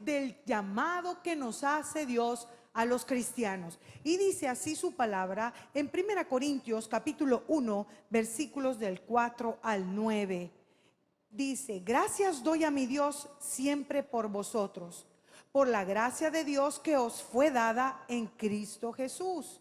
del llamado que nos hace Dios a los cristianos. Y dice así su palabra en 1 Corintios capítulo 1, versículos del 4 al 9. Dice: gracias doy a mi Dios siempre por vosotros, por la gracia de Dios que os fue dada en Cristo Jesús,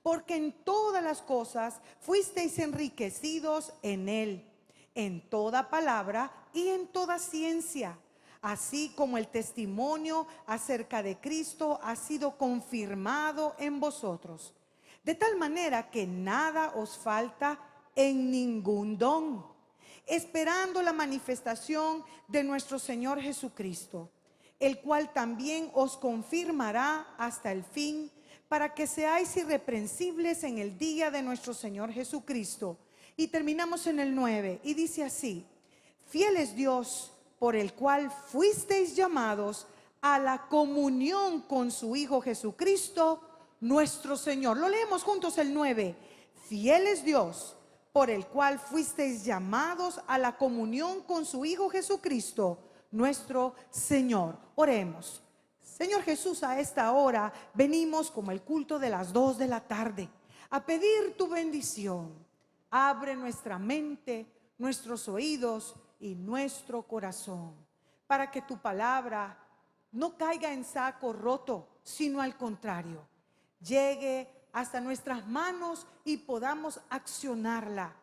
porque en todas las cosas fuisteis enriquecidos en Él, en toda palabra y en toda ciencia, así como el testimonio acerca de Cristo ha sido confirmado en vosotros, de tal manera que nada os falta en ningún don, esperando la manifestación de nuestro Señor Jesucristo, el cual también os confirmará hasta el fin, para que seáis irreprensibles en el día de nuestro Señor Jesucristo. Y terminamos en el 9, y dice así: fiel es Dios, por el cual fuisteis llamados a la comunión con su Hijo Jesucristo, nuestro Señor. Lo leemos juntos el 9. Fiel es Dios, por el cual fuisteis llamados a la comunión con su Hijo Jesucristo, nuestro Señor. Oremos. Señor Jesús, a esta hora venimos como el culto de las 2 de la tarde a pedir tu bendición. Abre nuestra mente, nuestros oídos y nuestro corazón, para que tu palabra no caiga en saco roto, sino al contrario, llegue hasta nuestras manos y podamos accionarla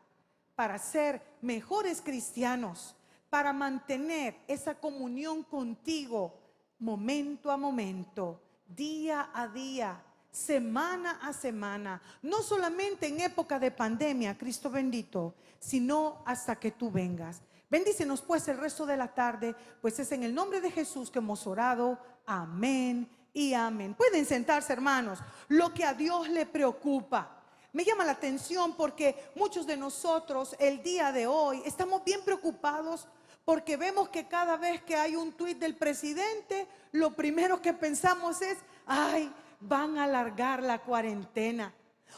para ser mejores cristianos, para mantener esa comunión contigo momento a momento, día a día, semana a semana, no solamente en época de pandemia, Cristo bendito, sino hasta que tú vengas. Bendícenos pues el resto de la tarde, pues es en el nombre de Jesús que hemos orado. Amén y amén. Pueden sentarse, hermanos. Lo que a Dios le preocupa. Me llama la atención porque muchos de nosotros el día de hoy estamos bien preocupados porque vemos que cada vez que hay un tuit del presidente, lo primero que pensamos es: ay, van a alargar la cuarentena.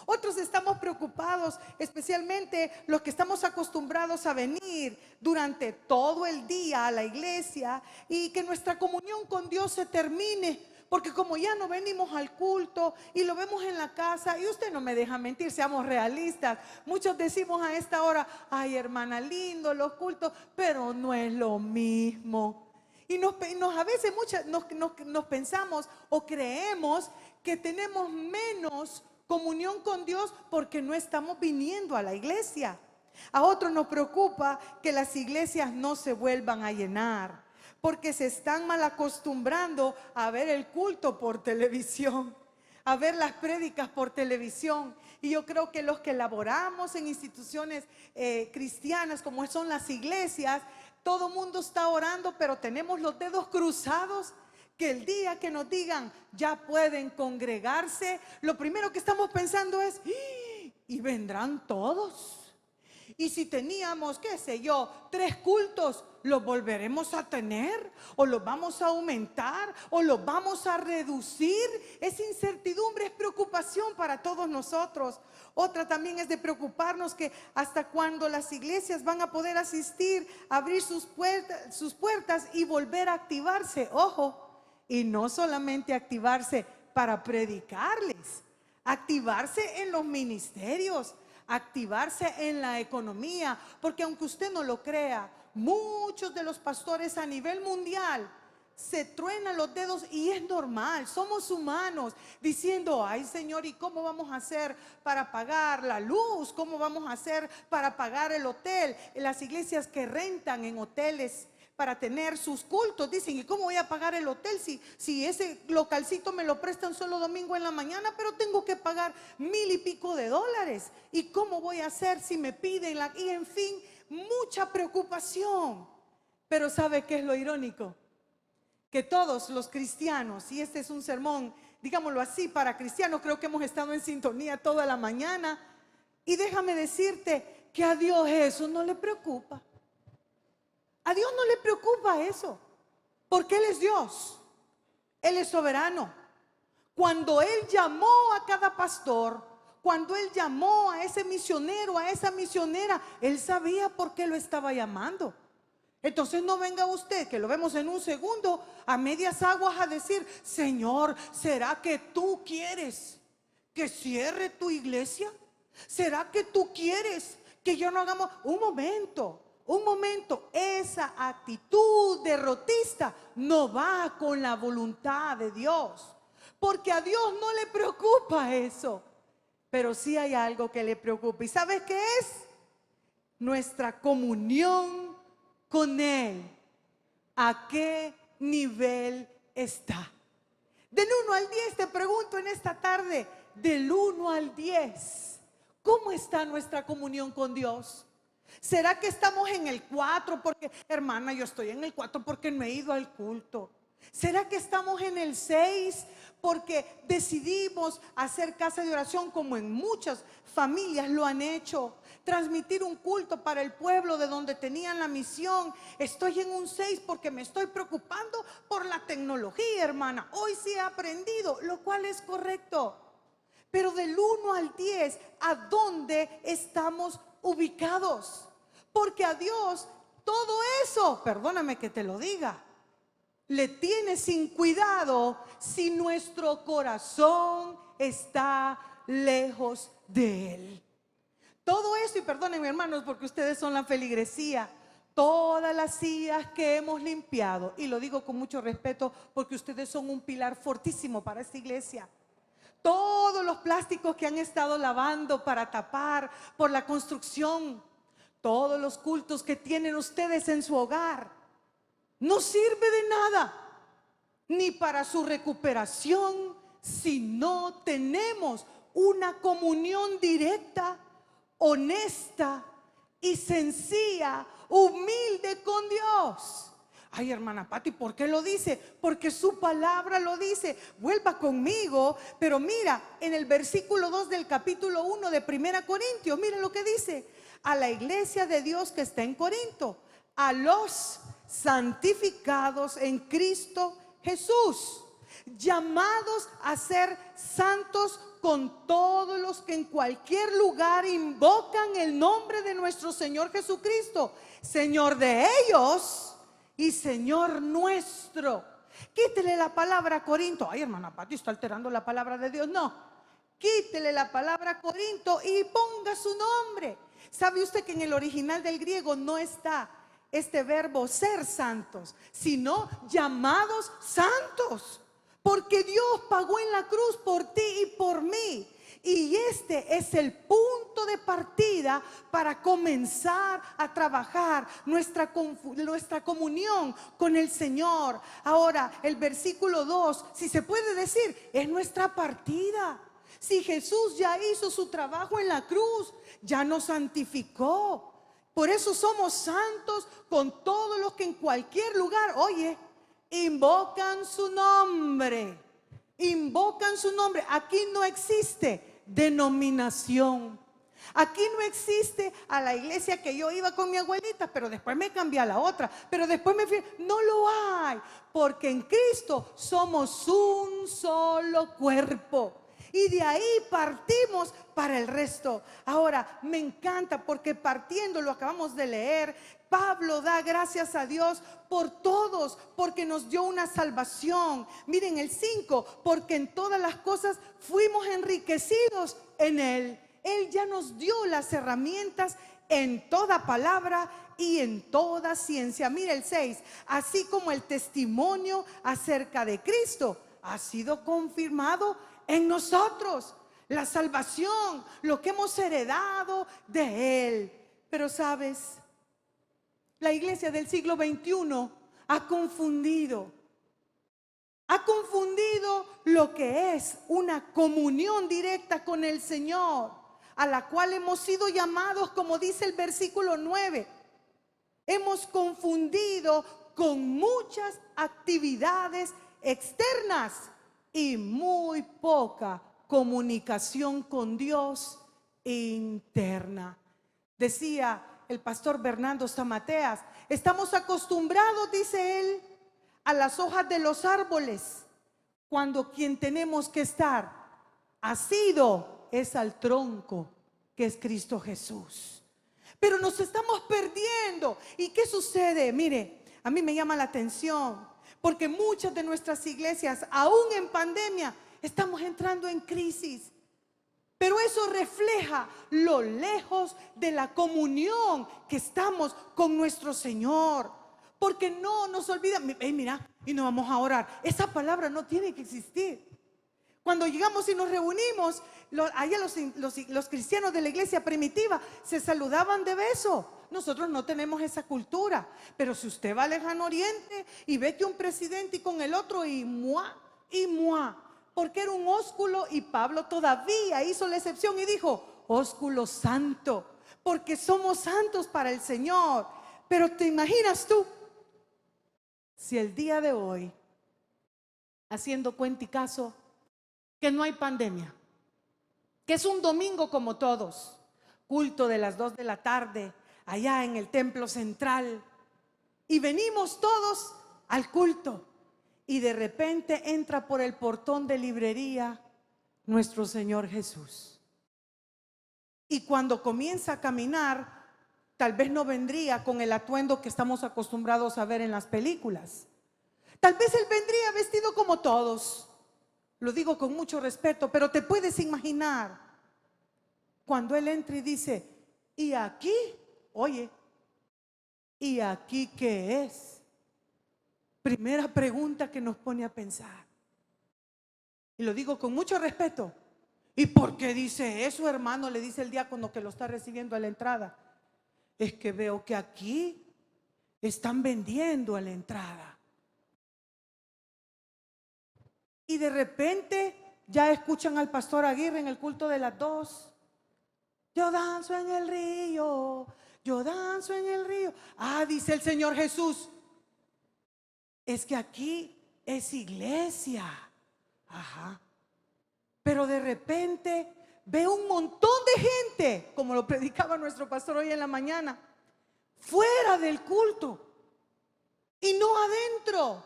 Otros estamos preocupados, especialmente los que estamos acostumbrados a venir durante todo el día a la iglesia y que nuestra comunión con Dios se termine, porque como ya no venimos al culto y lo vemos en la casa, y usted no me deja mentir, seamos realistas, muchos decimos a esta hora: ay, hermana, lindo los cultos, pero no es lo mismo. Y a veces nos pensamos o creemos que tenemos menos comunión con Dios porque no estamos viniendo a la iglesia. A otros nos preocupa que las iglesias no se vuelvan a llenar, porque se están mal acostumbrando a ver el culto por televisión, a ver las prédicas por televisión. Y yo creo que los que laboramos en instituciones cristianas como son las iglesias, todo mundo está orando, pero tenemos los dedos cruzados que el día que nos digan ya pueden congregarse, lo primero que estamos pensando es: ¿y vendrán todos? Y si teníamos, qué sé yo, 3 cultos, ¿los volveremos a tener? ¿O los vamos a aumentar? ¿O los vamos a reducir? Es incertidumbre, es preocupación para todos nosotros. Otra también es de preocuparnos que hasta cuándo las iglesias van a poder asistir, abrir sus puertas y volver a activarse. Ojo, y no solamente activarse para predicarles, activarse en los ministerios, activarse en la economía, porque aunque usted no lo crea, muchos de los pastores a nivel mundial se truenan los dedos, y es normal, somos humanos, diciendo: ay, Señor, ¿y cómo vamos a hacer para pagar la luz? ¿Cómo vamos a hacer para pagar el hotel? Las iglesias que rentan en hoteles para tener sus cultos dicen: ¿y cómo voy a pagar el hotel si ese localcito me lo prestan solo domingo en la mañana, pero tengo que pagar $1,000 y pico? ¿Y cómo voy a hacer si me piden y en fin, mucha preocupación? Pero ¿sabe qué es lo irónico? Que todos los cristianos, y este es un sermón, digámoslo así, para cristianos, creo que hemos estado en sintonía toda la mañana, y déjame decirte que a Dios eso no le preocupa. A Dios no le preocupa eso, porque Él es Dios, Él es soberano. Cuando Él llamó a cada pastor, cuando Él llamó a ese misionero, a esa misionera, Él sabía por qué lo estaba llamando. Entonces no venga usted, que lo vemos en un segundo, a medias aguas a decir: Señor, ¿será que tú quieres que cierre tu iglesia? ¿Será que tú quieres que yo no hagamos? Un momento, esa actitud derrotista no va con la voluntad de Dios, porque a Dios no le preocupa eso, pero sí hay algo que le preocupa. ¿Y sabes qué es? Nuestra comunión con Él. ¿A qué nivel está? Del 1 al 10 te pregunto en esta tarde, del 1 al 10, ¿cómo está nuestra comunión con Dios? ¿Será que estamos en el 4 porque, hermana, yo estoy en el 4 porque no he ido al culto? ¿Será que estamos en el 6 porque decidimos hacer casa de oración como en muchas familias lo han hecho? Transmitir un culto para el pueblo de donde tenían la misión. Estoy en un 6 porque me estoy preocupando por la tecnología, hermana. Hoy sí he aprendido, lo cual es correcto. Pero del 1 al 10, ¿a dónde estamos ubicados? Porque a Dios todo eso, perdóname que te lo diga, le tiene sin cuidado si nuestro corazón está lejos de Él. Todo eso, y perdónenme, hermanos, porque ustedes son la feligresía, todas las sillas que hemos limpiado, y lo digo con mucho respeto porque ustedes son un pilar fortísimo para esta iglesia. Todos los plásticos que han estado lavando para tapar por la construcción, todos los cultos que tienen ustedes en su hogar, no sirve de nada, ni para su recuperación, si no tenemos una comunión directa, honesta y sencilla, humilde con Dios. Ay, hermana Pati, ¿por qué lo dice? Porque su palabra lo dice. Vuelva conmigo, pero mira, en el versículo 2 del capítulo 1 de 1 Corintios, miren lo que dice: a la iglesia de Dios que está en Corinto, a los santificados en Cristo Jesús, llamados a ser santos con todos los que en cualquier lugar invocan el nombre de nuestro Señor Jesucristo, Señor de ellos y Señor nuestro. Quítele la palabra Corinto. Ay, hermana Pati, está alterando la palabra de Dios. No, quítele la palabra Corinto y ponga su nombre. ¿Sabe usted que en el original del griego no está este verbo ser santos, sino llamados santos? Porque Dios pagó en la cruz por ti y por mí. Y este es el punto de partida para comenzar a trabajar nuestra comunión con el Señor. Ahora, el versículo 2, si se puede decir, es nuestra partida. Si Jesús ya hizo su trabajo en la cruz, ya nos santificó. Por eso somos santos con todos los que en cualquier lugar, oye, invocan su nombre. Invocan su nombre. Aquí no existe denominación. Aquí no existe a la iglesia que yo iba con mi abuelita, pero después me cambié a la otra, pero después me fui. No lo hay, porque en Cristo somos un solo cuerpo. Y de ahí partimos para el resto. Ahora, me encanta porque partiendo, lo acabamos de leer, Pablo da gracias a Dios por todos, porque nos dio una salvación. Miren el 5, porque en todas las cosas fuimos enriquecidos en Él. Él ya nos dio las herramientas en toda palabra y en toda ciencia. Mira el 6, así como el testimonio acerca de Cristo ha sido confirmado en nosotros, la salvación, lo que hemos heredado de Él. Pero sabes, la iglesia del siglo XXI ha confundido lo que es una comunión directa con el Señor, a la cual hemos sido llamados, como dice el versículo 9. Hemos confundido con muchas actividades externas y muy poca comunicación con Dios interna. Decía el pastor Bernardo Zamateas, estamos acostumbrados, dice él, a las hojas de los árboles, cuando quien tenemos que estar asido es al tronco, que es Cristo Jesús. Pero nos estamos perdiendo. ¿Y qué sucede? Mire, a mí me llama la atención, porque muchas de nuestras iglesias, aún en pandemia, estamos entrando en crisis. Pero eso refleja lo lejos de la comunión que estamos con nuestro Señor. Porque no nos olvidamos, mira, y nos vamos a orar. Esa palabra no tiene que existir. Cuando llegamos y nos reunimos, allá los cristianos de la iglesia primitiva se saludaban de beso. Nosotros no tenemos esa cultura. Pero si usted va al lejano oriente y ve que un presidente y con el otro y muá, porque era un ósculo, y Pablo todavía hizo la excepción y dijo, ósculo santo, porque somos santos para el Señor. Pero te imaginas tú, si el día de hoy, haciendo cuenta y caso, que no hay pandemia, que es un domingo como todos, culto de las 2 de la tarde, allá en el templo central, y venimos todos al culto, y de repente entra por el portón de librería nuestro Señor Jesús. Y cuando comienza a caminar, tal vez no vendría con el atuendo que estamos acostumbrados a ver en las películas. Tal vez Él vendría vestido como todos. Lo digo con mucho respeto, pero te puedes imaginar cuando Él entra y dice, ¿y aquí? Oye, ¿y aquí qué es? Primera pregunta que nos pone a pensar. Y lo digo con mucho respeto. ¿Y por qué dice eso, hermano? Le dice el diácono que lo está recibiendo a la entrada. Es que veo que aquí están vendiendo a la entrada. Y de repente ya escuchan al pastor Aguirre en el culto de las 2. Yo danzo en el río, yo danzo en el río. Ah, dice el Señor Jesús, es que aquí es iglesia. Ajá. Pero de repente ve un montón de gente, como lo predicaba nuestro pastor hoy en la mañana, fuera del culto y no adentro.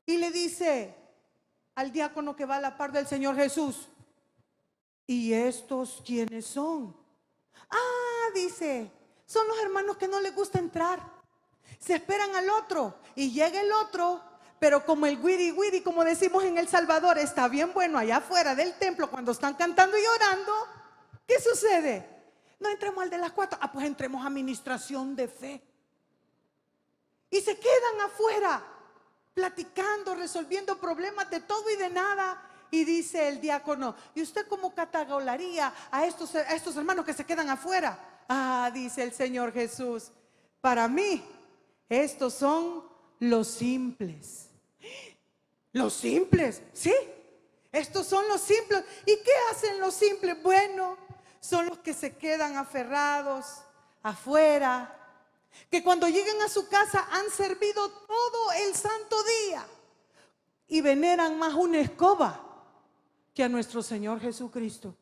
Y le dice al diácono que va a la par del Señor Jesús, ¿y estos quiénes son? Ah, dice, son los hermanos que no les gusta entrar. Se esperan al otro y llega el otro, pero como el guiri guiri, como decimos en El Salvador, está bien bueno allá afuera del templo cuando están cantando y orando. ¿Qué sucede? No entremos al de las 4. Ah, pues entremos a administración de fe. Y se quedan afuera platicando, resolviendo problemas de todo y de nada. Y dice el diácono, ¿y usted cómo catalogaría a estos hermanos que se quedan afuera? Ah, dice el Señor Jesús, para mí estos son los simples. Los simples, ¿sí? Estos son los simples. ¿Y qué hacen los simples? Bueno, son los que se quedan aferrados afuera, que cuando lleguen a su casa han servido todo el santo día y veneran más una escoba que a nuestro Señor Jesucristo.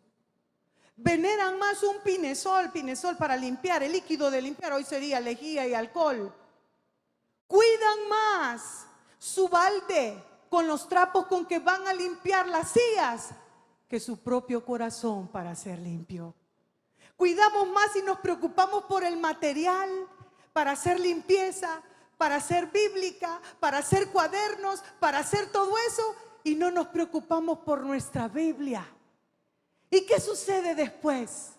Veneran más un pinesol para limpiar, el líquido de limpiar, hoy sería lejía y alcohol. Cuidan más su balde con los trapos con que van a limpiar las sillas que su propio corazón para ser limpio. Cuidamos más y nos preocupamos por el material para hacer limpieza, para hacer bíblica, para hacer cuadernos, para hacer todo eso, y no nos preocupamos por nuestra Biblia. ¿Y qué sucede después?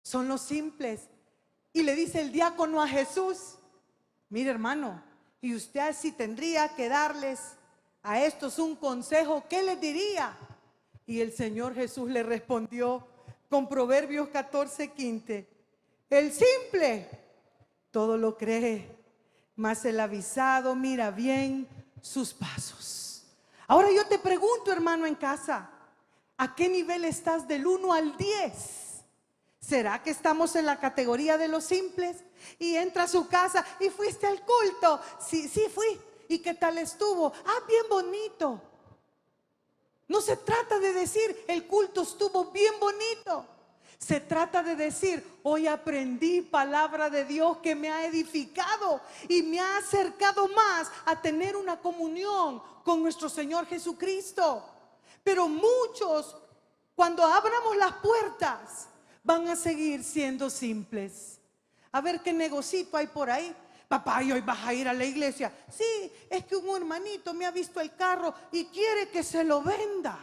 Son los simples. Y le dice el diácono a Jesús, mire hermano, y usted si tendría que darles a estos un consejo, ¿qué les diría? Y el Señor Jesús le respondió con Proverbios 14:15, el simple todo lo cree, mas el avisado mira bien sus pasos. Ahora yo te pregunto, hermano en casa, ¿a qué nivel estás del 1 al 10? ¿Será que estamos en la categoría de los simples? Y entra a su casa y fuiste al culto. Sí, sí fui. ¿Y qué tal estuvo? Ah, bien bonito. No se trata de decir el culto estuvo bien bonito. Se trata de decir, hoy aprendí palabra de Dios que me ha edificado y me ha acercado más a tener una comunión con nuestro Señor Jesucristo. Pero muchos, cuando abramos las puertas, van a seguir siendo simples. A ver qué negocito hay por ahí. Papá, ¿y hoy vas a ir a la iglesia? Sí, es que un hermanito me ha visto el carro y quiere que se lo venda.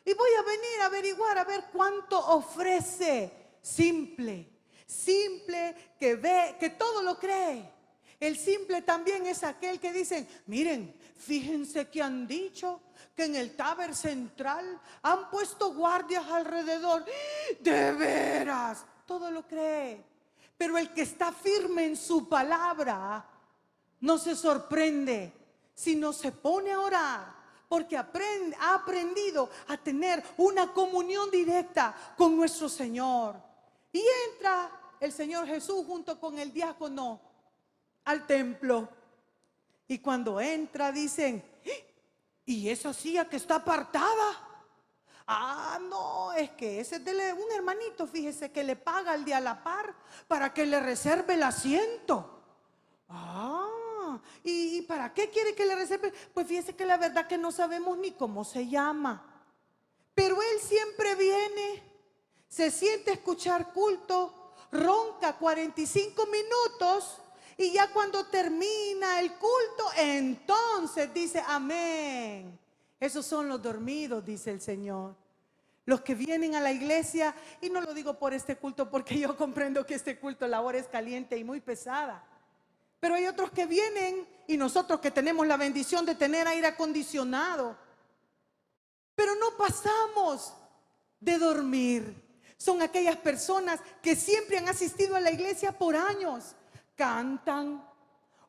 Y voy a venir a averiguar a ver cuánto ofrece. Simple, simple que ve, que todo lo cree. El simple también es aquel que dicen, miren, fíjense que han dicho que en el Taber Central han puesto guardias alrededor. De veras, todo lo cree. Pero el que está firme en su palabra no se sorprende, sino se pone a orar, porque ha aprendido a tener una comunión directa con nuestro Señor. Y entra el Señor Jesús junto con el diácono al templo. Y cuando entra dicen, ¿y esa silla que está apartada? Ah, no, es que ese es de un hermanito, fíjese, que le paga al de a la par para que le reserve el asiento. Ah, ¿y para qué quiere que le reserve? Pues fíjese que la verdad que no sabemos ni cómo se llama. Pero él siempre viene, se siente a escuchar culto, ronca 45 minutos y ya cuando termina el culto, entonces dice amén. Esos son los dormidos, dice el Señor. Los que vienen a la iglesia, y no lo digo por este culto porque yo comprendo que este culto, la hora es caliente y muy pesada. Pero hay otros que vienen y nosotros que tenemos la bendición de tener aire acondicionado, pero no pasamos de dormir. Son aquellas personas que siempre han asistido a la iglesia por años. Cantan,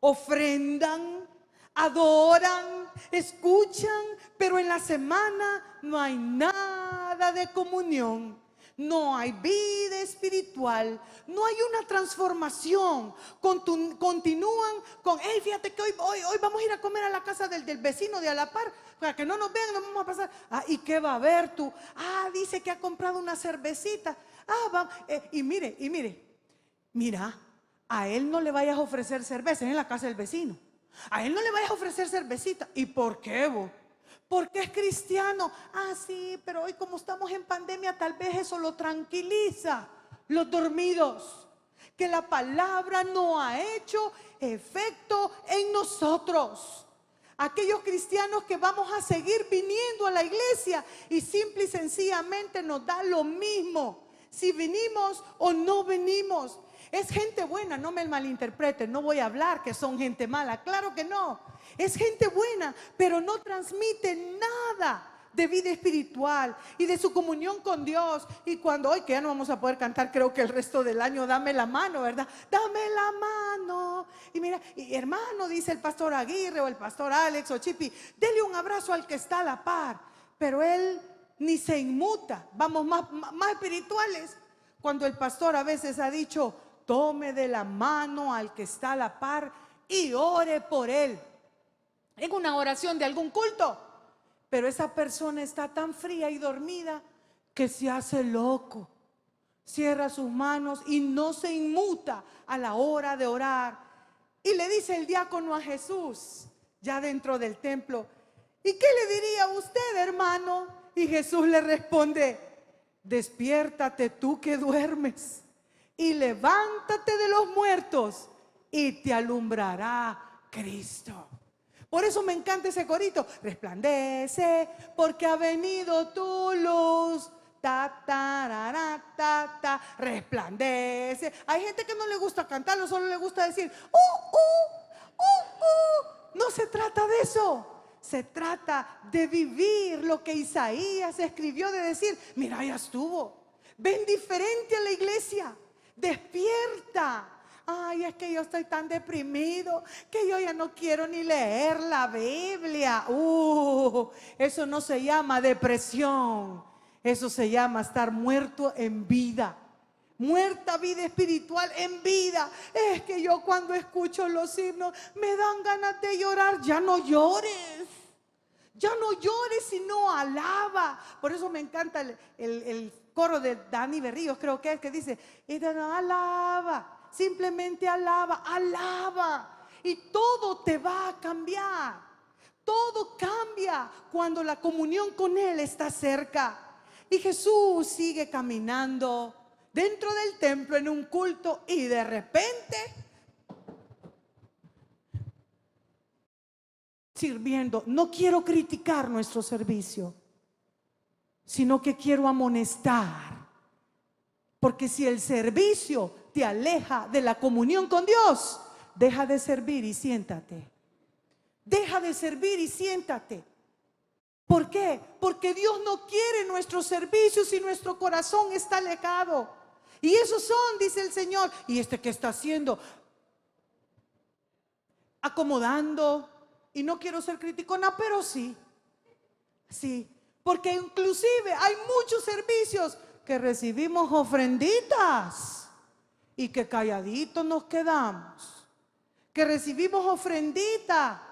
ofrendan, adoran, escuchan, pero en la semana no hay nada de comunión, no hay vida espiritual, no hay una transformación. Continúan con, hey, fíjate que hoy vamos a ir a comer a la casa del vecino de a la par, para que no nos vean, no vamos a pasar. Ah, ¿y qué va a ver tú? Ah, dice que ha comprado una cervecita. Ah, vamos, y mira, a él no le vayas a ofrecer cerveza, es en la casa del vecino. A él no le vayas a ofrecer cervecita. ¿Y por qué vos? Porque es cristiano. Ah, sí, pero hoy como estamos en pandemia, tal vez eso lo tranquiliza. Los dormidos. Que la palabra no ha hecho efecto en nosotros. Aquellos cristianos que vamos a seguir viniendo a la iglesia y simple y sencillamente nos da lo mismo si venimos o no venimos. Es gente buena, no me malinterpreten, no voy a hablar que son gente mala, claro que no. Es gente buena, pero no transmite nada de vida espiritual y de su comunión con Dios. Y cuando hoy que ya no vamos a poder cantar, creo que el resto del año, dame la mano, ¿verdad? Dame la mano. Y mira, y hermano, dice el pastor Aguirre o el pastor Alex o Chipi, dele un abrazo al que está a la par. Pero él ni se inmuta. Vamos más espirituales. Cuando el pastor a veces ha dicho, tome de la mano al que está a la par y ore por él. En una oración de algún culto. Pero esa persona está tan fría y dormida que se hace loco. Cierra sus manos y no se inmuta a la hora de orar. Y le dice el diácono a Jesús, ya dentro del templo, ¿y qué le diría a usted, hermano? Y Jesús le responde, despiértate tú que duermes y levántate de los muertos y te alumbrará Cristo. Por eso me encanta ese corito, resplandece porque ha venido tu luz, ta, tarara, ta, ta, resplandece. Hay gente que no le gusta cantarlo, solo le gusta decir, no se trata de eso. Se trata de vivir lo que Isaías escribió, de decir, mira, ya estuvo. Ven diferente a la iglesia. Despierta. Ay, es que yo estoy tan deprimido que yo ya no quiero ni leer la Biblia. Eso no se llama depresión. Eso se llama estar muerto en vida. Muerta vida espiritual en vida. Es que yo cuando escucho los himnos me dan ganas de llorar. Ya no llores. Ya no llores, sino alaba. Por eso me encanta el coro de Dani Berríos, creo que es, que dice, alaba, simplemente alaba, alaba. Y todo te va a cambiar. Todo cambia cuando la comunión con Él está cerca. Y Jesús sigue caminando dentro del templo en un culto y de repente sirviendo. No quiero criticar nuestro servicio, sino que quiero amonestar. Porque si el servicio te aleja de la comunión con Dios, deja de servir y siéntate. Deja de servir y siéntate. ¿Por qué? Porque Dios no quiere nuestro servicio si nuestro corazón está alejado. Y esos son, dice el Señor. ¿Y qué está haciendo? Acomodando. Y no quiero ser criticona, pero sí. Sí. Porque inclusive hay muchos servicios que recibimos ofrenditas y que calladitos nos quedamos. Que recibimos ofrendita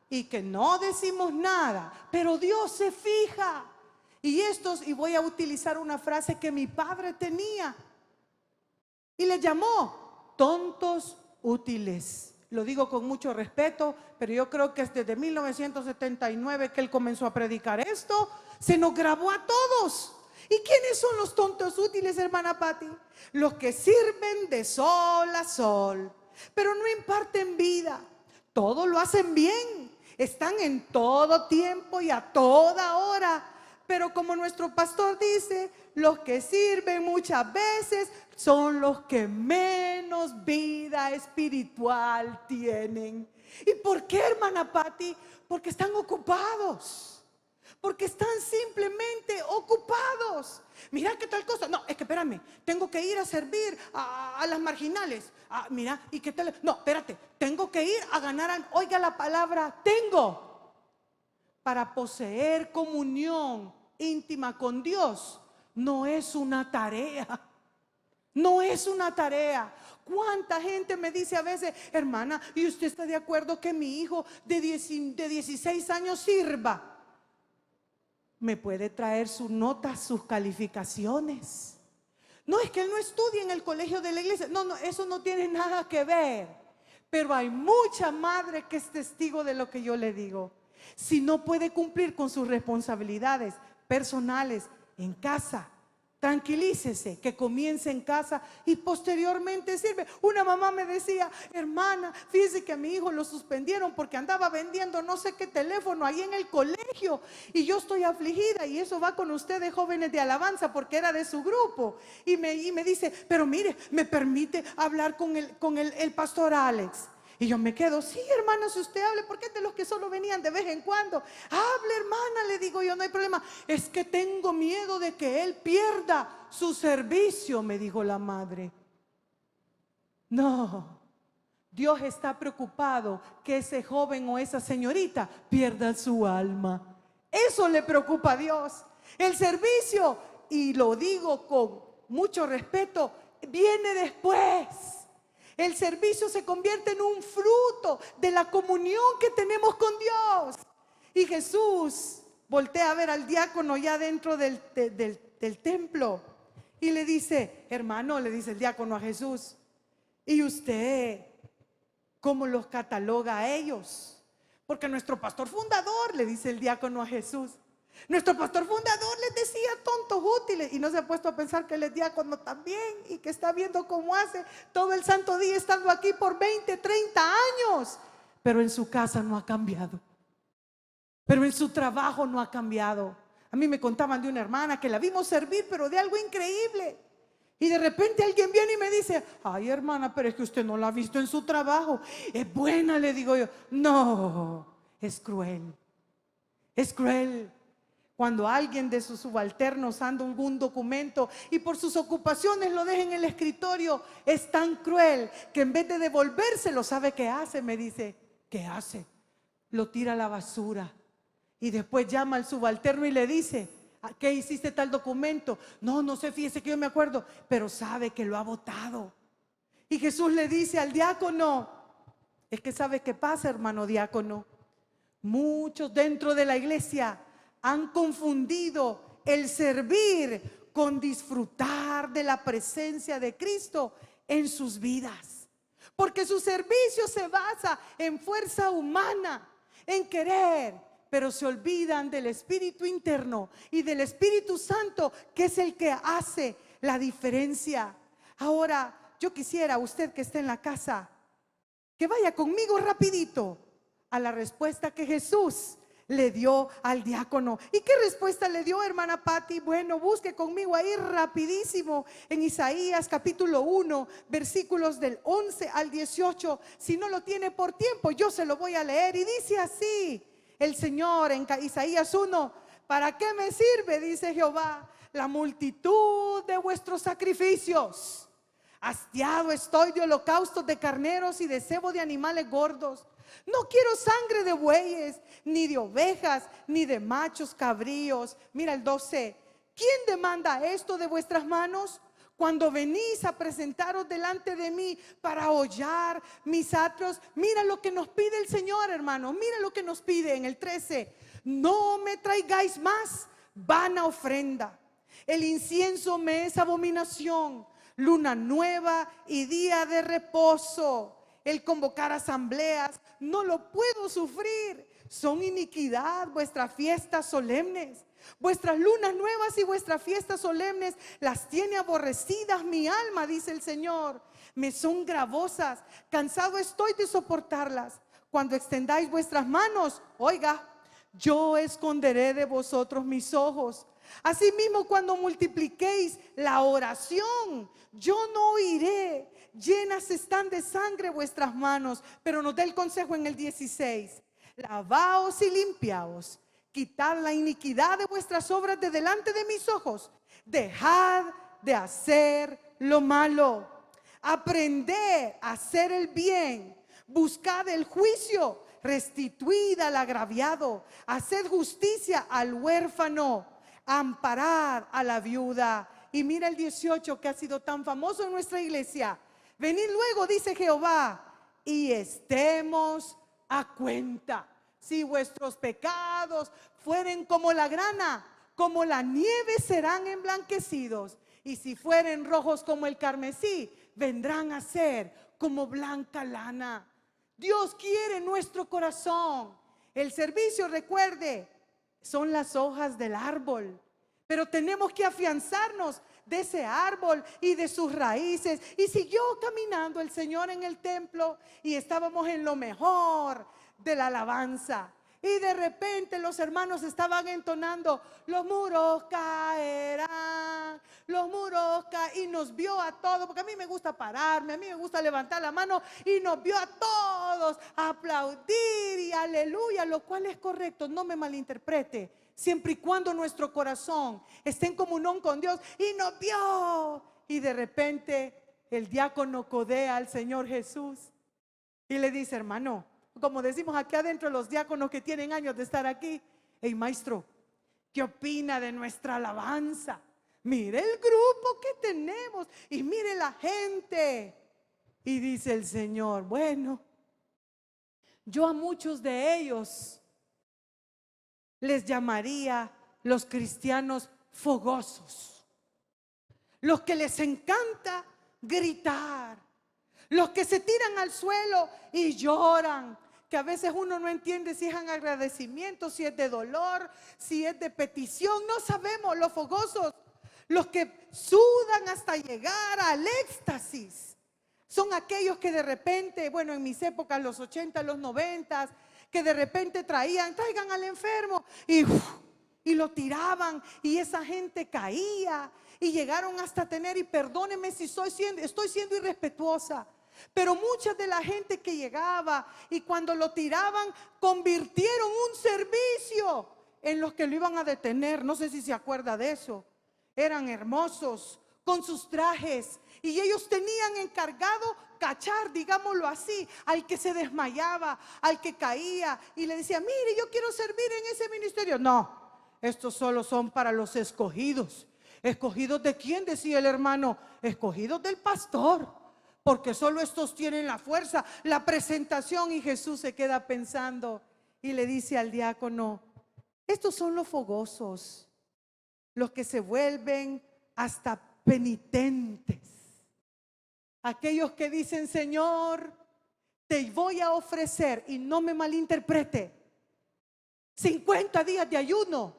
y que no decimos nada, pero Dios se fija. Y voy a utilizar una frase que mi padre tenía y le llamó tontos útiles. Lo digo con mucho respeto, pero yo creo que es desde 1979 que él comenzó a predicar esto. Se nos grabó a todos. ¿Y quiénes son los tontos útiles, hermana Patti? Los que sirven de sol a sol, pero no imparten vida. Todo lo hacen bien. Están en todo tiempo y a toda hora. Pero como nuestro pastor dice, los que sirven muchas veces son los que menos vida espiritual tienen. ¿Y por qué, hermana Patti? Porque están ocupados. Porque están simplemente ocupados. Mira qué tal cosa. No, es que espérame, tengo que ir a servir a las marginales. Mira, ¿y qué tal? No, espérate, tengo que ir a ganar. Oiga la palabra, tengo. Para poseer comunión íntima con Dios no es una tarea. No es una tarea. ¿Cuánta gente me dice a veces, hermana, ¿y usted está de acuerdo que mi hijo de 16 años sirva? Me puede traer sus notas, sus calificaciones. No, es que él no estudia en el colegio de la iglesia. No, eso no tiene nada que ver. Pero hay mucha madre que es testigo de lo que yo le digo. Si no puede cumplir con sus responsabilidades personales en casa, tranquilícese, que comience en casa y posteriormente sirve. Una mamá me decía, hermana, fíjese que a mi hijo lo suspendieron porque andaba vendiendo no sé qué teléfono ahí en el colegio y yo estoy afligida. Y eso va con ustedes, jóvenes de alabanza, porque era de su grupo. Y me dice, pero mire, ¿me permite hablar con el pastor Alex? Y yo me quedo, sí, hermana, si usted hable, porque es de los que solo venían de vez en cuando. Hable, hermana, le digo yo, no hay problema. Es que tengo miedo de que él pierda su servicio, me dijo la madre. No, Dios está preocupado que ese joven o esa señorita pierda su alma. Eso le preocupa a Dios. El servicio, y lo digo con mucho respeto, viene después. El servicio se convierte en un fruto de la comunión que tenemos con Dios. Y Jesús voltea a ver al diácono ya dentro del templo y le dice, hermano, le dice el diácono a Jesús, ¿y usted cómo los cataloga a ellos? Porque nuestro pastor fundador, le dice el diácono a Jesús, nuestro pastor fundador les decía tontos útiles, y no se ha puesto a pensar que él es diácono también y que está viendo cómo hace todo el santo día estando aquí por 20, 30 años, pero en su casa no ha cambiado, pero en su trabajo no ha cambiado. A mí me contaban de una hermana que la vimos servir, pero de algo increíble, y de repente alguien viene y me dice, ay, hermana, pero es que usted no la ha visto en su trabajo. Es buena, le digo yo. No, es cruel, es cruel. Cuando alguien de sus subalternos anda algún documento y por sus ocupaciones lo deja en el escritorio, es tan cruel que en vez de devolvérselo, ¿sabe qué hace? Me dice, ¿qué hace? Lo tira a la basura. Y después llama al subalterno y le dice, ¿qué hiciste tal documento? No sé, fíjese que yo me acuerdo, pero sabe que lo ha botado. Y Jesús le dice al diácono, es que ¿sabe qué pasa, hermano diácono? Muchos dentro de la iglesia han confundido el servir con disfrutar de la presencia de Cristo en sus vidas. Porque su servicio se basa en fuerza humana, en querer, pero se olvidan del Espíritu interno y del Espíritu Santo, que es el que hace la diferencia. Ahora, yo quisiera, usted que está en la casa, que vaya conmigo rapidito a la respuesta que Jesús le dio al diácono. ¿Y qué respuesta le dio, hermana Patti? Bueno, busque conmigo ahí rapidísimo en Isaías capítulo 1, versículos del 11 al 18. Si no lo tiene por tiempo, yo se lo voy a leer. Y dice así el Señor en Isaías 1: ¿para qué me sirve, dice Jehová, la multitud de vuestros sacrificios? Hastiado estoy de holocaustos de carneros y de cebo de animales gordos. No quiero sangre de bueyes, ni de ovejas, ni de machos cabríos. Mira el 12. ¿Quién demanda esto de vuestras manos? Cuando venís a presentaros delante de mí para hollar mis atrios. Mira lo que nos pide el Señor, hermanos. Mira lo que nos pide en el 13. No me traigáis más vana ofrenda. El incienso me es abominación. Luna nueva y día de reposo. El convocar asambleas no lo puedo sufrir. Son iniquidad vuestras fiestas solemnes. Vuestras lunas nuevas y vuestras fiestas solemnes las tiene aborrecidas mi alma, dice el Señor. Me son gravosas, cansado estoy de soportarlas. Cuando extendáis vuestras manos, oiga, yo esconderé de vosotros mis ojos. Asimismo, cuando multipliquéis la oración, yo no oiré. Llenas están de sangre vuestras manos. Pero nos da el consejo en el 16. Lavaos y limpiaos. Quitad la iniquidad de vuestras obras de delante de mis ojos. Dejad de hacer lo malo. Aprended a hacer el bien. Buscad el juicio. Restituid al agraviado. Haced justicia al huérfano. Amparad a la viuda. Y mira el 18 que ha sido tan famoso en nuestra iglesia. Venid luego, dice Jehová, y estemos a cuenta. Si vuestros pecados fueren como la grana, como la nieve serán emblanquecidos. Y si fueren rojos como el carmesí, vendrán a ser como blanca lana. Dios quiere nuestro corazón. El servicio, recuerde, son las hojas del árbol. Pero tenemos que afianzarnos de ese árbol y de sus raíces. Y siguió caminando el Señor en el templo y estábamos en lo mejor de la alabanza. Y de repente los hermanos estaban entonando: los muros caerán, los muros caerán. Y nos vio a todos, porque a mí me gusta pararme, a mí me gusta levantar la mano. Y nos vio a todos aplaudir y aleluya, lo cual es correcto, no me malinterprete. Siempre y cuando nuestro corazón esté en comunión con Dios. Y nos vio. Y de repente el diácono codea al Señor Jesús y le dice: hermano, como decimos aquí adentro los diáconos que tienen años de estar aquí: hey maestro, ¿qué opina de nuestra alabanza? Mire el grupo que tenemos y mire la gente. Y dice el Señor: bueno, yo a muchos de ellos les llamaría los cristianos fogosos, los que les encanta gritar, los que se tiran al suelo y lloran, que a veces uno no entiende si es en agradecimiento, si es de dolor, si es de petición, no sabemos. Los fogosos, los que sudan hasta llegar al éxtasis, son aquellos que de repente, bueno, en mis épocas, los 80, los 90, que de repente traigan al enfermo y lo tiraban y esa gente caía y llegaron hasta tener, y perdónenme si estoy siendo irrespetuosa, pero mucha de la gente que llegaba y cuando lo tiraban convirtieron un servicio en los que lo iban a detener. No sé si se acuerda de eso. Eran hermosos con sus trajes y ellos tenían encargado cachar, digámoslo así, al que se desmayaba, al que caía, y le decía: mire, yo quiero servir en ese ministerio. No, estos solo son para los escogidos. ¿Escogidos de quién?, decía el hermano. Escogidos del pastor, porque solo estos tienen la fuerza, la presentación. Y Jesús se queda pensando y le dice al diácono: estos son los fogosos, los que se vuelven hasta penitentes, aquellos que dicen: Señor, te voy a ofrecer, y no me malinterprete, 50 días de ayuno,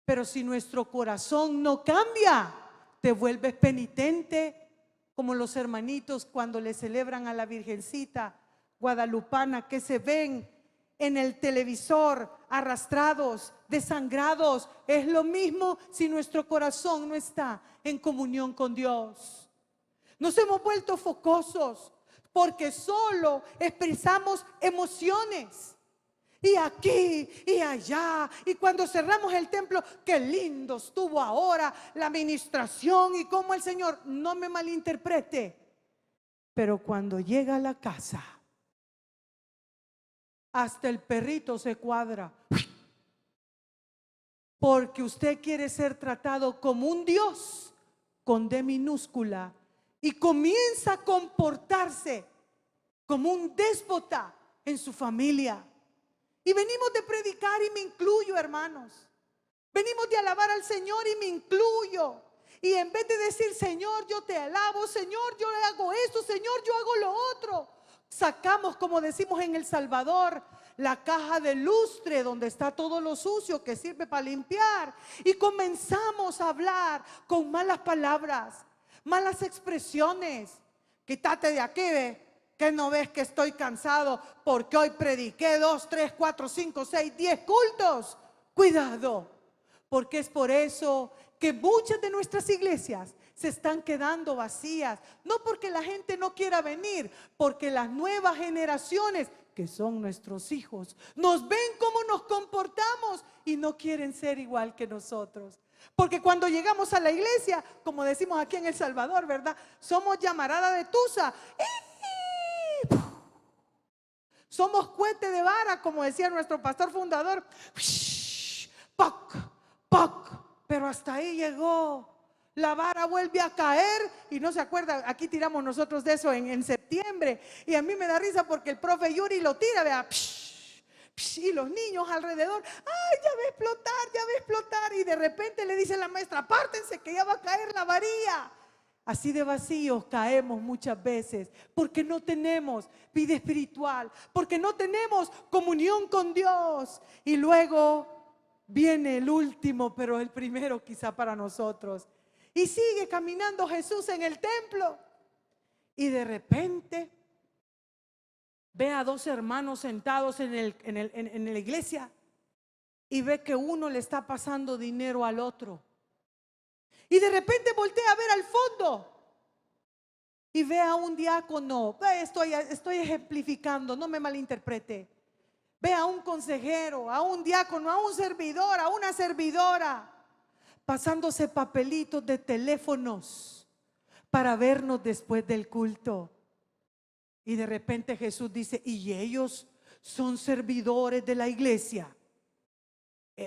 pero si nuestro corazón no cambia, te vuelves penitente, como los hermanitos cuando le celebran a la Virgencita guadalupana, que se ven en el televisor arrastrados, desangrados. Es lo mismo si nuestro corazón no está en comunión con Dios. Nos hemos vuelto focosos porque solo expresamos emociones. Y aquí y allá, y cuando cerramos el templo, qué lindo estuvo ahora la administración y cómo el Señor, no me malinterprete, pero cuando llega a la casa, hasta el perrito se cuadra, porque usted quiere ser tratado como un Dios con D minúscula y comienza a comportarse como un déspota en su familia. Y venimos de predicar, y me incluyo, hermanos. Venimos de alabar al Señor y me incluyo. Y en vez de decir, Señor, yo te alabo, Señor, yo hago esto, Señor, yo hago lo otro, sacamos, como decimos en El Salvador, la caja de lustre donde está todo lo sucio que sirve para limpiar, y comenzamos a hablar con malas palabras, malas expresiones. Quítate de aquí, ve. ¿Qué no ves que estoy cansado? Porque hoy prediqué 2, 3, 4, 5, 6, 10 cultos. Cuidado, porque es por eso que muchas de nuestras iglesias se están quedando vacías. No porque la gente no quiera venir, porque las nuevas generaciones, que son nuestros hijos, nos ven cómo nos comportamos y no quieren ser igual que nosotros. Porque cuando llegamos a la iglesia, como decimos aquí en El Salvador, ¿verdad? Somos llamarada de tusa. Somos cohete de vara, como decía nuestro pastor fundador. Poc, poc. Pero hasta ahí llegó. La vara vuelve a caer y no se acuerda. Aquí tiramos nosotros de eso en septiembre. Y a mí me da risa porque el profe Yuri lo tira, vea. Y los niños alrededor, ay, ya va a explotar, ya va a explotar. Y de repente le dice la maestra, apártense que ya va a caer la varilla. Así de vacíos caemos muchas veces porque no tenemos vida espiritual, porque no tenemos comunión con Dios. Y luego viene el último, pero el primero quizá para nosotros. Y sigue caminando Jesús en el templo. Y de repente ve a dos hermanos sentados en la iglesia y ve que uno le está pasando dinero al otro. Y de repente voltea a ver al fondo y ve a un diácono. Estoy ejemplificando, no me malinterprete. Ve a un consejero, a un diácono, a un servidor, a una servidora, pasándose papelitos de teléfonos para vernos después del culto. Y de repente Jesús dice, ¿y ellos son servidores de la iglesia?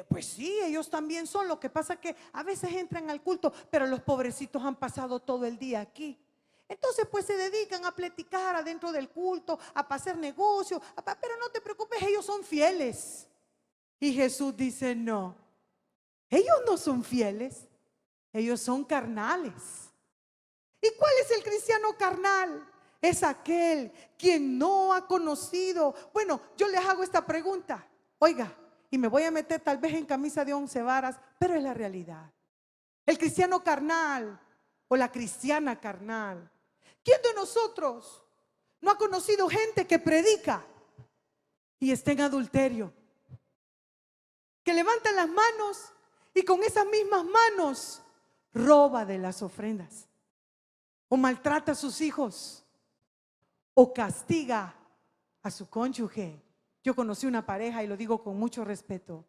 Pues sí, ellos también son. Lo que pasa es que a veces entran al culto, pero los pobrecitos han pasado todo el día aquí. Entonces pues se dedican a platicar adentro del culto, a hacer negocios, pero no te preocupes, ellos son fieles. Y Jesús dice, no, ellos no son fieles, ellos son carnales. ¿Y cuál es el cristiano carnal? Es aquel quien no ha conocido. Bueno, yo les hago esta pregunta, oiga, y me voy a meter tal vez en camisa de 11 varas, pero es la realidad. El cristiano carnal o la cristiana carnal, ¿quién de nosotros no ha conocido gente que predica y está en adulterio? Que levanta las manos y con esas mismas manos roba de las ofrendas, o maltrata a sus hijos, o castiga a su cónyuge. Yo conocí una pareja, y lo digo con mucho respeto,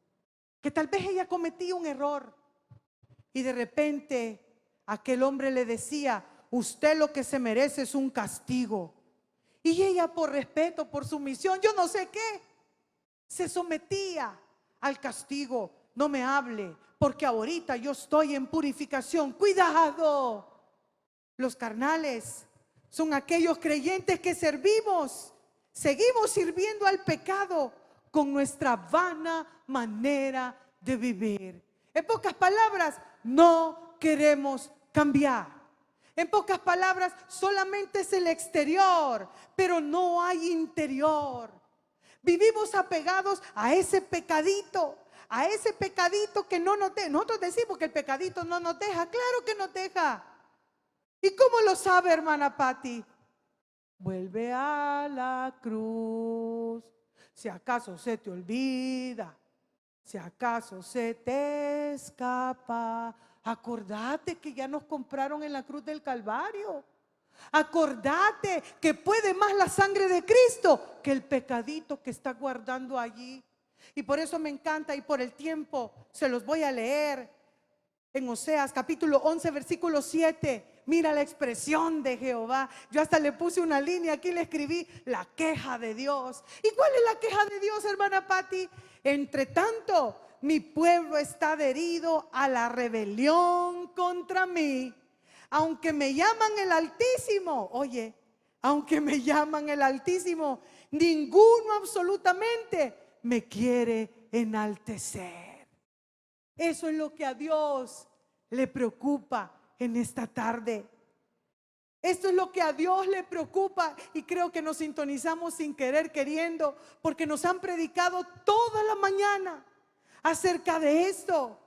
que tal vez ella cometía un error y de repente aquel hombre le decía, usted lo que se merece es un castigo. Y ella, por respeto, por sumisión, yo no sé qué, se sometía al castigo. No me hable, porque ahorita yo estoy en purificación. Cuidado. Los carnales son aquellos creyentes que seguimos sirviendo al pecado con nuestra vana manera de vivir. En pocas palabras, no queremos cambiar. En pocas palabras, solamente es el exterior, pero no hay interior. Vivimos apegados a ese pecadito, a ese pecadito que no nos deja. Nosotros decimos que el pecadito no nos deja. Claro que nos deja. ¿Y cómo lo sabe, hermana Patti? Vuelve a la cruz. Si acaso se te olvida, si acaso se te escapa, acordate que ya nos compraron en la cruz del Calvario. Acordate que puede más la sangre de Cristo que el pecadito que está guardando allí. Y por eso me encanta, y por el tiempo se los voy a leer en Oseas capítulo 11 versículo 7. Mira la expresión de Jehová. Yo hasta le puse una línea aquí, le escribí la queja de Dios. ¿Y cuál es la queja de Dios, hermana Patti? Entre tanto, mi pueblo está adherido a la rebelión contra mí. Aunque me llaman el Altísimo, oye, aunque me llaman el Altísimo, ninguno absolutamente me quiere enaltecer. Eso es lo que a Dios le preocupa en esta tarde. Esto es lo que a Dios le preocupa, y creo que nos sintonizamos sin querer, queriendo, porque nos han predicado toda la mañana acerca de esto,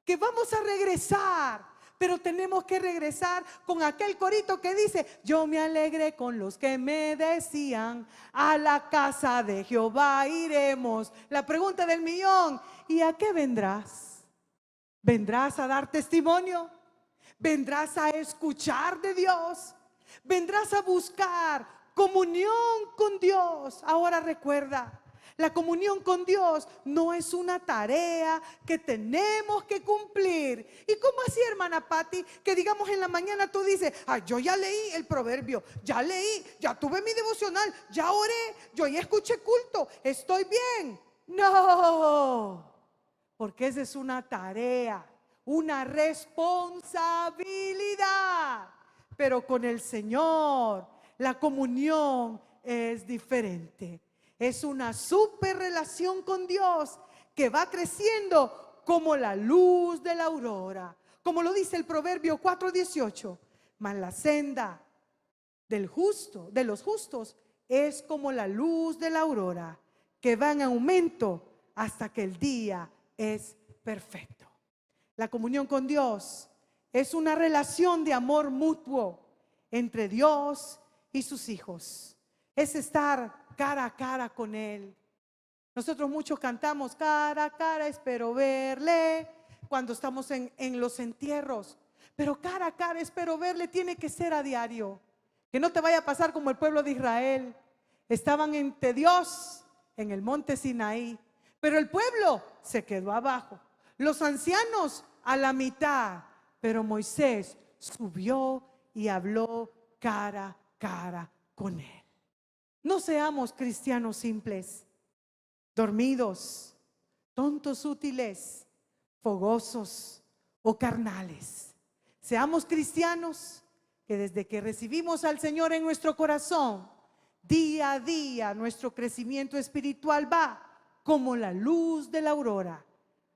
que vamos a regresar. Pero tenemos que regresar con aquel corito que dice: yo me alegré con los que me decían, a la casa de Jehová iremos. La pregunta del millón: ¿y a qué vendrás? ¿Vendrás a dar testimonio? ¿Vendrás a escuchar de Dios? ¿Vendrás a buscar comunión con Dios? Ahora recuerda, la comunión con Dios no es una tarea que tenemos que cumplir. ¿Y cómo así, hermana Patti? Que digamos en la mañana tú dices: ay, yo ya leí el proverbio, ya leí, ya tuve mi devocional, ya oré, yo ya escuché culto, estoy bien. No, porque esa es una tarea, una responsabilidad. Pero con el Señor la comunión es diferente. Es una super relación con Dios que va creciendo como la luz de la aurora. Como lo dice el Proverbio 4:18. Mas la senda del justo, de los justos, es como la luz de la aurora, que va en aumento hasta que el día es perfecto. La comunión con Dios es una relación de amor mutuo entre Dios y sus hijos. Es estar cara a cara con Él. Nosotros muchos cantamos: cara a cara espero verle, cuando estamos en los entierros. Pero cara a cara espero verle tiene que ser a diario. Que no te vaya a pasar como el pueblo de Israel. Estaban ante Dios en el monte Sinaí, pero el pueblo se quedó abajo. Los ancianos a la mitad, pero Moisés subió y habló cara a cara con Él. No seamos cristianos simples, dormidos, tontos útiles, fogosos o carnales. Seamos cristianos que desde que recibimos al Señor en nuestro corazón, día a día nuestro crecimiento espiritual va como la luz de la aurora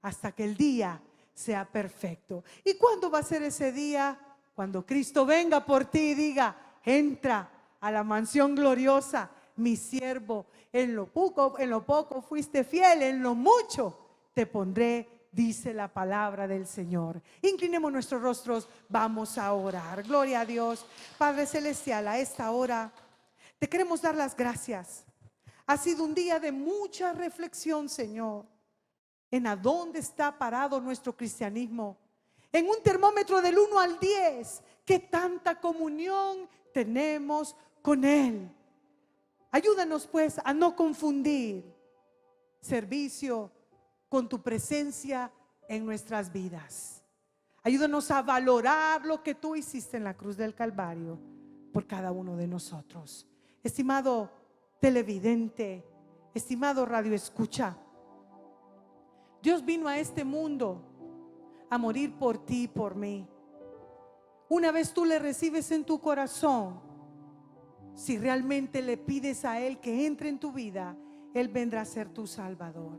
hasta que el día sea perfecto. ¿Y cuándo va a ser ese día? Cuando Cristo venga por ti y diga: entra a la mansión gloriosa, mi siervo, en lo poco fuiste fiel, en lo mucho te pondré, dice la palabra del Señor. Inclinemos nuestros rostros, vamos a orar. Gloria a Dios. Padre Celestial, a esta hora te queremos dar las gracias. Ha sido un día de mucha reflexión, Señor, en a dónde está parado nuestro cristianismo. En un termómetro del 1 al 10, ¿qué tanta comunión tenemos con Él? Ayúdanos pues a no confundir servicio con tu presencia en nuestras vidas. Ayúdanos a valorar lo que tú hiciste en la cruz del Calvario por cada uno de nosotros. Estimado televidente, estimado radioescucha, Dios vino a este mundo a morir por ti y por mí. Una vez tú le recibes en tu corazón, si realmente le pides a Él que entre en tu vida, Él vendrá a ser tu Salvador.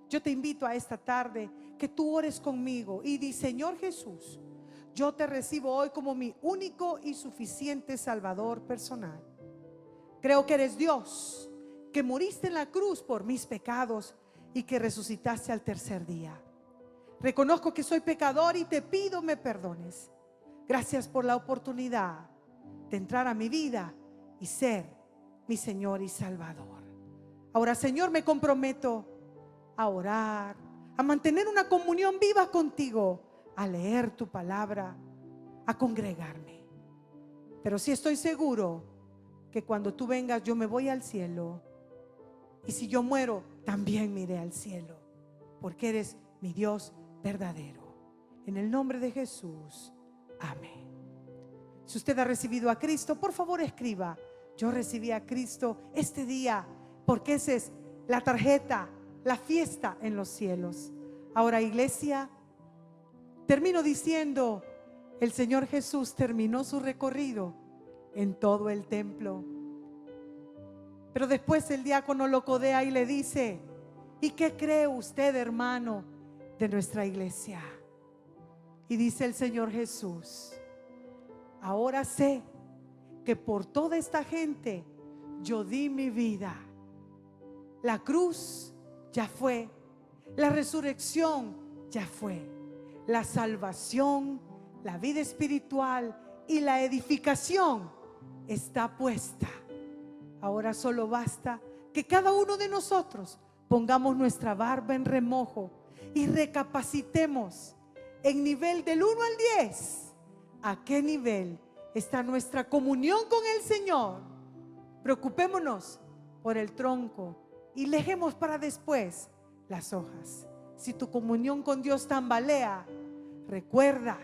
Yo te invito a esta tarde que tú ores conmigo y di: Señor Jesús, yo te recibo hoy como mi único y suficiente Salvador personal. Creo que eres Dios, que moriste en la cruz por mis pecados, y que resucitaste al tercer día. Reconozco que soy pecador y te pido me perdones. Gracias por la oportunidad de entrar a mi vida y ser mi Señor y Salvador. Ahora, Señor, me comprometo a orar, a mantener una comunión viva contigo, a leer tu palabra, a congregarme. Pero sí estoy seguro que cuando tú vengas yo me voy al cielo. Y si yo muero, también me iré al cielo, porque eres mi Dios verdadero. En el nombre de Jesús, amén. Si usted ha recibido a Cristo, por favor escriba: yo recibí a Cristo este día, porque esa es la tarjeta, la fiesta en los cielos. Ahora, iglesia, termino diciendo: el Señor Jesús terminó su recorrido en todo el templo. Pero después el diácono lo codea y le dice: ¿y qué cree usted, hermano, de nuestra iglesia? Y dice el Señor Jesús: ahora sé que por toda esta gente yo di mi vida. La cruz ya fue, la resurrección ya fue, la salvación, la vida espiritual y la edificación está puesta. Ahora solo basta que cada uno de nosotros pongamos nuestra barba en remojo y recapacitemos en nivel del 1 al 10 a qué nivel está nuestra comunión con el Señor. Preocupémonos por el tronco y dejemos para después las hojas. Si tu comunión con Dios tambalea, recuerda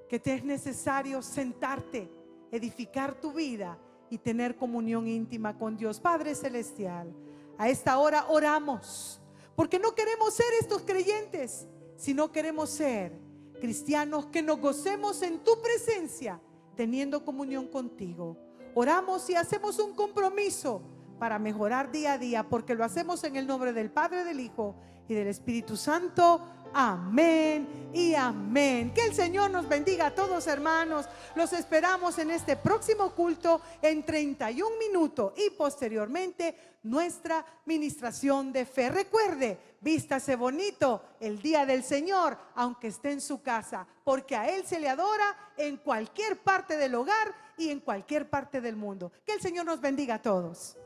que te es necesario sentarte, edificar tu vida y tener comunión íntima con Dios. Padre celestial, a esta hora oramos, porque no queremos ser estos creyentes, sino queremos ser cristianos que nos gocemos en tu presencia, teniendo comunión contigo. Oramos y hacemos un compromiso para mejorar día a día, porque lo hacemos en el nombre del Padre, del Hijo y del Espíritu Santo. Amén y amén. Que el Señor nos bendiga a todos, hermanos. Los esperamos en este próximo culto en 31 minutos y posteriormente nuestra ministración de fe. Recuerde, vístase bonito el día del Señor, aunque esté en su casa, porque a Él se le adora en cualquier parte del hogar y en cualquier parte del mundo. Que el Señor nos bendiga a todos.